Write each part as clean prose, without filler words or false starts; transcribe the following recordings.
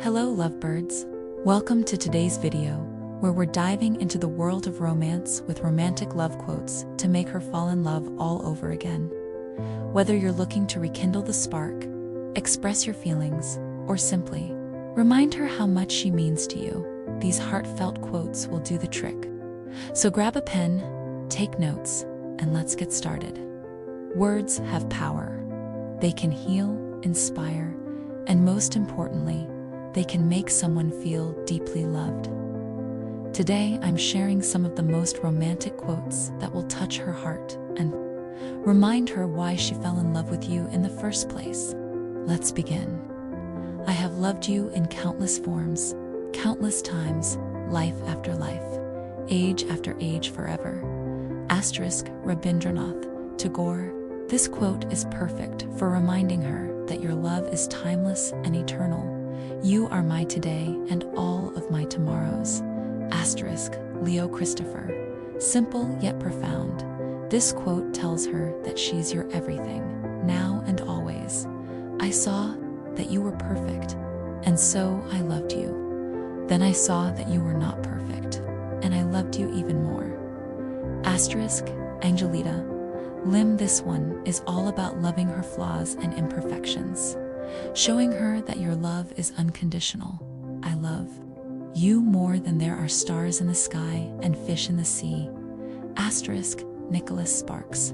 Hello lovebirds, welcome to today's video, where we're diving into the world of romance with romantic love quotes to make her fall in love all over again. Whether you're looking to rekindle the spark, express your feelings, or simply remind her how much she means to you, these heartfelt quotes will do the trick. So grab a pen, take notes, and let's get started. Words have power. They can heal, inspire, and most importantly, they can make someone feel deeply loved. Today, I'm sharing some of the most romantic quotes that will touch her heart and remind her why she fell in love with you in the first place. Let's begin. I have loved you in countless forms, countless times, life after life, age after age, forever. Rabindranath Tagore. This quote is perfect for reminding her that your love is timeless and eternal. You are my today and all of my tomorrows. Leo Christopher. Simple yet profound. This quote tells her that she's your everything, now and always. I saw that you were perfect, and so I loved you. Then I saw that you were not perfect, and I loved you even more. Angelita Lim. This one is all about loving her flaws and imperfections, showing her that your love is unconditional. I love you more than there are stars in the sky and fish in the sea. Nicholas Sparks.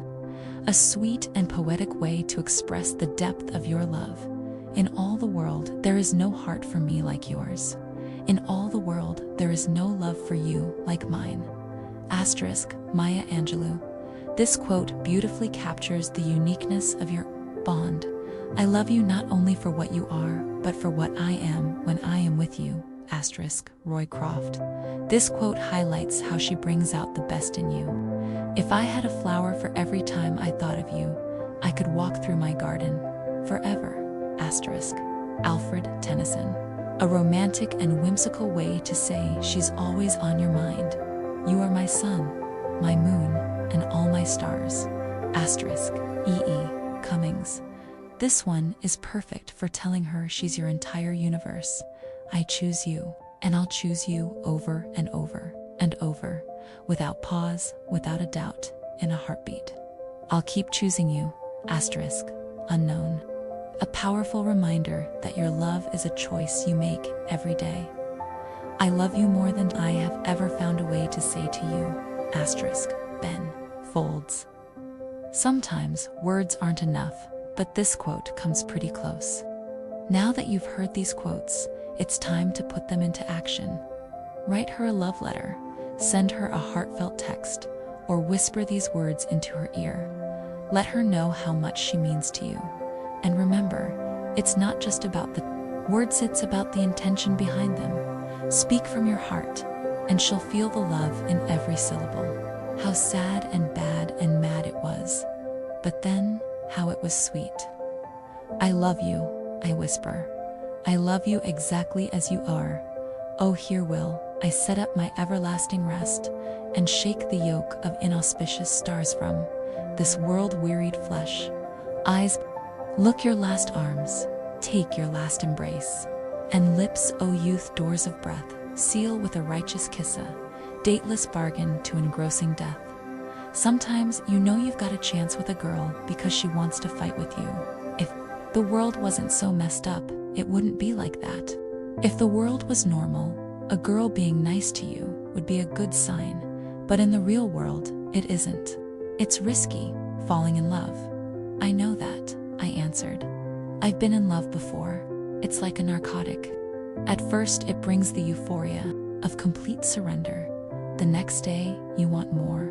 A sweet and poetic way to express the depth of your love. In all the world, there is no heart for me like yours. In all the world, there is no love for you like mine. Maya Angelou. This quote beautifully captures the uniqueness of your bond. I love you not only for what you are, but for what I am when I am with you. Roy Croft. This quote highlights how she brings out the best in you. If I had a flower for every time I thought of you, I could walk through my garden forever. Alfred Tennyson. A romantic and whimsical way to say she's always on your mind. You are my sun, my moon, and all my stars. E.E. Cummings. This one is perfect for telling her she's your entire universe. I choose you, and I'll choose you over and over and over, without pause, without a doubt, in a heartbeat. I'll keep choosing you. Unknown. A powerful reminder that your love is a choice you make every day. I love you more than I have ever found a way to say to you. Ben Folds. Sometimes words aren't enough, but this quote comes pretty close. Now that you've heard these quotes, it's time to put them into action. Write her a love letter, send her a heartfelt text, or whisper these words into her ear. Let her know how much she means to you. And remember, it's not just about the words, it's about the intention behind them. Speak from your heart, and she'll feel the love in every syllable. How sad and bad and mad it was, but then how it was sweet. I love you, I whisper. I love you exactly as you are. Oh, here will I set up my everlasting rest and shake the yoke of inauspicious stars from this world-wearied flesh. Eyes, look your last arms, take your last embrace, and lips, O youth, doors of breath, seal with a righteous kiss, a dateless bargain to engrossing death. Sometimes you know you've got a chance with a girl because she wants to fight with you. If the world wasn't so messed up, it wouldn't be like that. If the world was normal, a girl being nice to you would be a good sign, but in the real world, it isn't. It's risky, falling in love. I know that, I answered. I've been in love before. It's like a narcotic. At first, it brings the euphoria of complete surrender. The next day, you want more.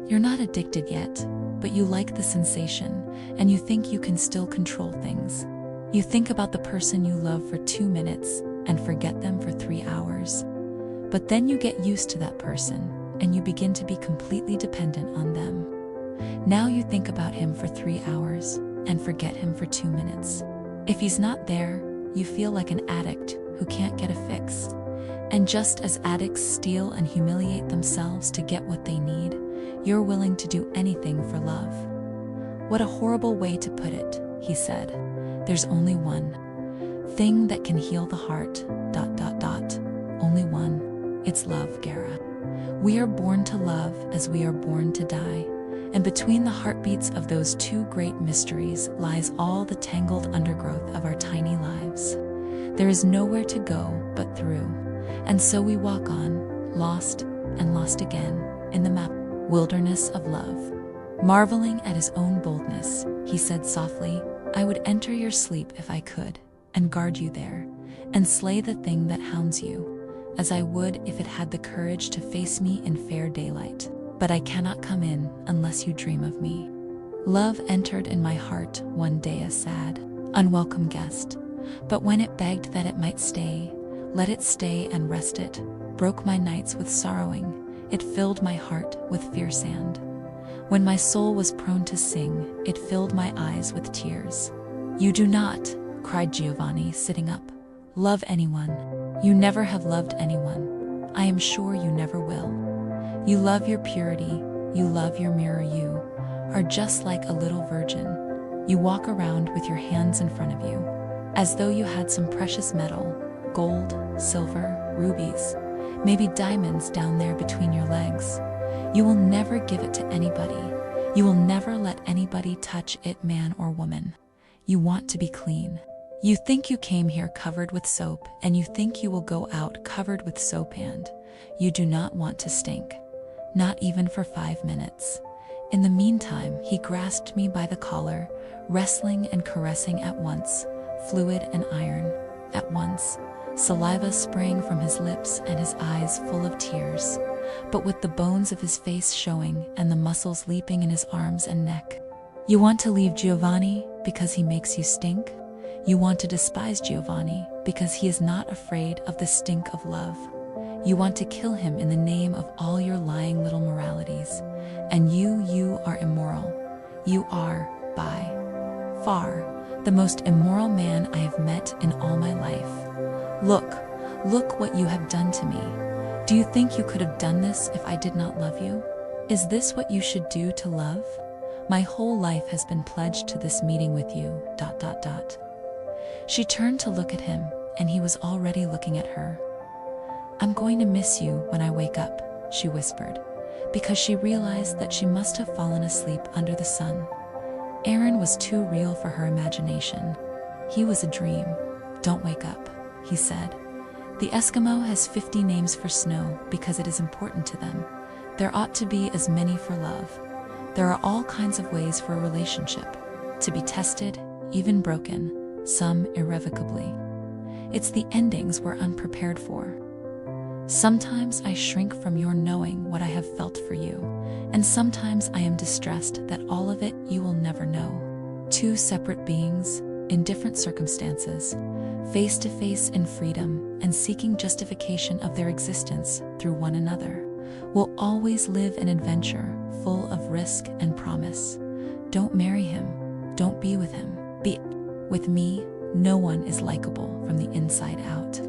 You're not addicted yet, but you like the sensation, and you think you can still control things. You think about the person you love for 2 minutes and forget them for 3 hours. But then you get used to that person, and you begin to be completely dependent on them. Now you think about him for 3 hours and forget him for 2 minutes. If he's not there, you feel like an addict who can't get a fix. And just as addicts steal and humiliate themselves to get what they need, you're willing to do anything for love. What a horrible way to put it, he said. There's only one thing that can heal the heart, ... Only one. It's love, Gara. We are born to love as we are born to die. And between the heartbeats of those two great mysteries lies all the tangled undergrowth of our tiny lives. There is nowhere to go but through. And so we walk on, lost and lost again, in the map wilderness of love. Marveling at his own boldness, he said softly, I would enter your sleep if I could, and guard you there, and slay the thing that hounds you, as I would if it had the courage to face me in fair daylight. But I cannot come in unless you dream of me. Love entered in my heart one day a sad, unwelcome guest, but when it begged that it might stay, let it stay and rest it, broke my nights with sorrowing, it filled my heart with fierce sand. When my soul was prone to sing, it filled my eyes with tears. You do not, cried Giovanni, sitting up, love anyone. You never have loved anyone. I am sure you never will. You love your purity, you love your mirror, you are just like a little virgin. You walk around with your hands in front of you, as though you had some precious metal, gold, silver, rubies, maybe diamonds down there between your legs. You will never give it to anybody. You will never let anybody touch it, man or woman. You want to be clean. You think you came here covered with soap, and you think you will go out covered with soap, and you do not want to stink. Not even for 5 minutes. In the meantime, he grasped me by the collar, wrestling and caressing at once, fluid and iron, at once, saliva spraying from his lips and his eyes full of tears, but with the bones of his face showing and the muscles leaping in his arms and neck. You want to leave Giovanni because he makes you stink? You want to despise Giovanni because he is not afraid of the stink of love. You want to kill him in the name of all your lying little moralities. And you are immoral. You are, by far, the most immoral man I have met in all my life. Look what you have done to me. Do you think you could have done this if I did not love you? Is this what you should do to love? My whole life has been pledged to this meeting with you, ... She turned to look at him, and he was already looking at her. I'm going to miss you when I wake up, she whispered, because she realized that she must have fallen asleep under the sun. Aaron was too real for her imagination. He was a dream. Don't wake up, he said. The Eskimo has 50 names for snow because it is important to them. There ought to be as many for love. There are all kinds of ways for a relationship to be tested, even broken, some irrevocably. It's the endings we're unprepared for. Sometimes I shrink from your knowing what I have felt for you, and sometimes I am distressed that all of it you will never know. Two separate beings, in different circumstances, face to face in freedom and seeking justification of their existence through one another, will always live an adventure full of risk and promise. Don't marry him. Don't be with him. Be with me. No one is likable from the inside out.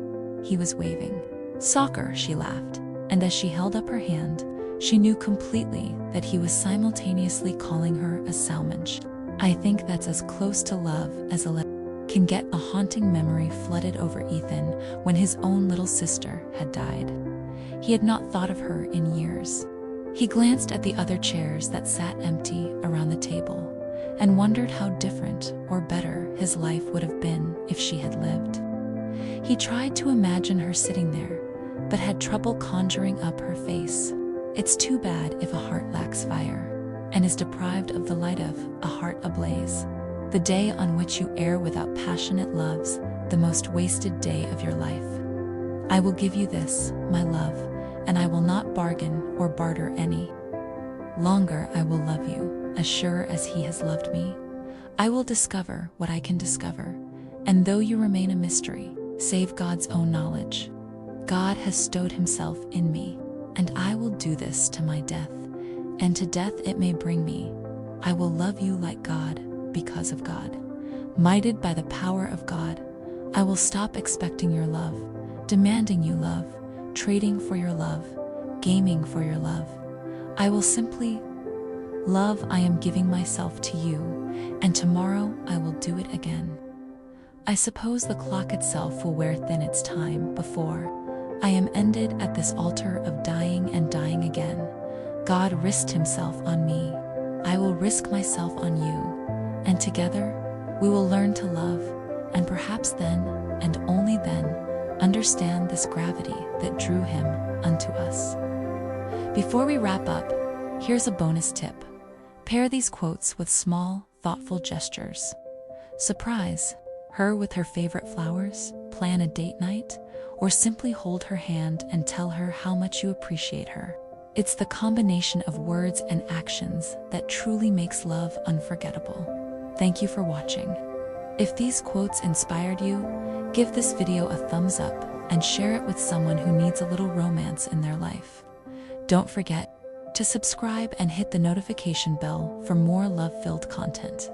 He was waving. Soccer, she laughed, and as she held up her hand, she knew completely that he was simultaneously calling her a salmage. I think that's as close to love as a letter can get. A haunting memory flooded over Ethan when his own little sister had died. He had not thought of her in years. He glanced at the other chairs that sat empty around the table and wondered how different or better his life would have been if she had lived. He tried to imagine her sitting there, but had trouble conjuring up her face. It's too bad if a heart lacks fire and is deprived of the light of a heart ablaze. The day on which you err without passionate loves, the most wasted day of your life. I will give you this, my love, and I will not bargain or barter any longer. I will love you, as sure as he has loved me. I will discover what I can discover, and though you remain a mystery, save God's own knowledge. God has stowed himself in me, and I will do this to my death, and to death it may bring me. I will love you like God, because of God. Mighted by the power of God, I will stop expecting your love, demanding you love, trading for your love, gaming for your love. I will simply love. I am giving myself to you, and tomorrow I will do it again. I suppose the clock itself will wear thin its time before I am ended at this altar of dying and dying again. God risked himself on me. I will risk myself on you. And together, we will learn to love, and perhaps then, and only then, understand this gravity that drew him unto us. Before we wrap up, here's a bonus tip. Pair these quotes with small, thoughtful gestures. Surprise her with her favorite flowers, plan a date night, or simply hold her hand and tell her how much you appreciate her. It's the combination of words and actions that truly makes love unforgettable. Thank you for watching. If these quotes inspired you, give this video a thumbs up and share it with someone who needs a little romance in their life. Don't forget to subscribe and hit the notification bell for more love-filled content.